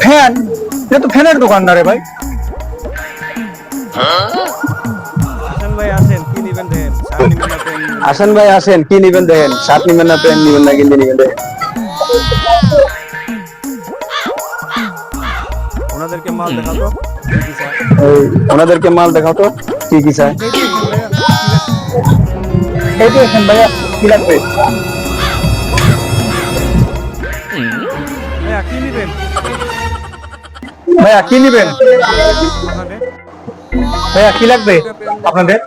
Fan, এটা তো ফ্যানের দোকান না রে ভাই। আসেন ভাই আসেন, কি নিবেন দেখেন, শার্ট নিবেন না প্যান্ট নিবেন দেখেন। আসেন ভাই আসেন, কি নিবেন দেখেন, শার্ট নিবেন না প্যান্ট নিবেন না গেঞ্জি নিবেন দেখেন। ওনাদেরকে মাল দেখাও তো, কি কি চাই। এই, ওনাদেরকে মাল দেখাও তো কি কি চাই। এই দেখেন ভাইয়া, কি লাগবে? এই যে দেখেন ভাইয়া, কি লাগবে? ভাইয়া কি নিবেন ভাইয়া কি নিবেন? আপনাদের? ভাইয়া কি লাগবে একটা প্যান্ট দেখাও। আপনাদের?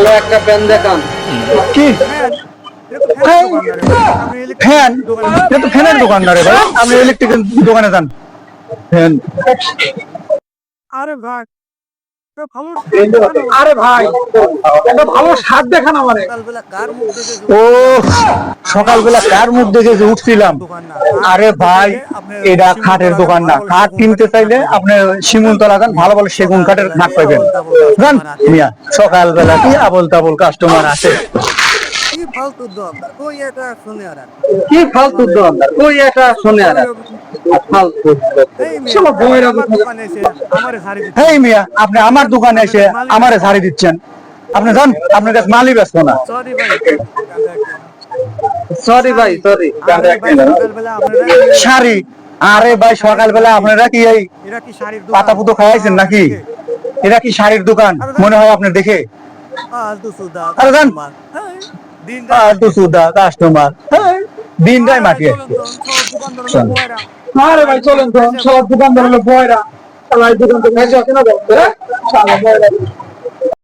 ও একটা পেন দেখান। কি ফ্যান, এটা তো ফ্যানের দোকান না রে ভাই, আপনি ইলেকট্রিক ফ্যান? দোকানে এটা তো ফ্যানের দোকান না রে ভাই, আপনি ইলেকট্রিক দোকানে যান। ফ্যান? আরে ভাই, এটা ভালো আরে ভাই, একটা ভালো শার্ট দেখান আমারে। সকালবেলা কার মুখ দেখে ও, সকালবেলা কার মুখ দেখে যে উঠছিলাম। দোকান না। আরে ভাই, এটা খাটের দোকান না। খাট কিনতে চাইলে আপনি শিমুলতলা যান, ভালো ভালো সেগুন কাঠের খাট পাইবেন। যান মিয়া, সকালবেলা কি আবল তাবল কাস্টমার আসে। কি ফালতু দম, কই এটা শুনে আর কি ফালতু দোকানদার, ওই একটা শুনে আর ফালতু। এই মেয়ে, সব বইরা আমার দোকানে এসে আমারে শাড়ি দিচ্ছে। হেই মিয়া, আপনি আমার দোকানে এসে আমারে ঝাড়ি দিচ্ছেন। আপনি যান, আপনার কাছে মালই ব্যস্ত না। সরি ভাই, সরি ভাই, সরি। আরে ভাই, সকালবেলা আপনারা শাড়ি? আরে ভাই, সকালবেলা আপনারা কি এই এরা কি শাড়ির দোকান? পাতা পুতো খাওয়াইছেন নাকি? এটা কি শাড়ির দোকান মনে হয় আপনার দেখে? ফালতু সুদা আরে যান। কাস্টমার। হ্যাঁ, দিন ফালতু সুদা কাস্টমার, দিন রায় মাটিয়ে। সব দোকানদার হলো বয়রা। আরে ভাই চলেন তো, সব দোকানদার হলো বয়রা। সবাই দোকান তো ভেজা কেন দেন?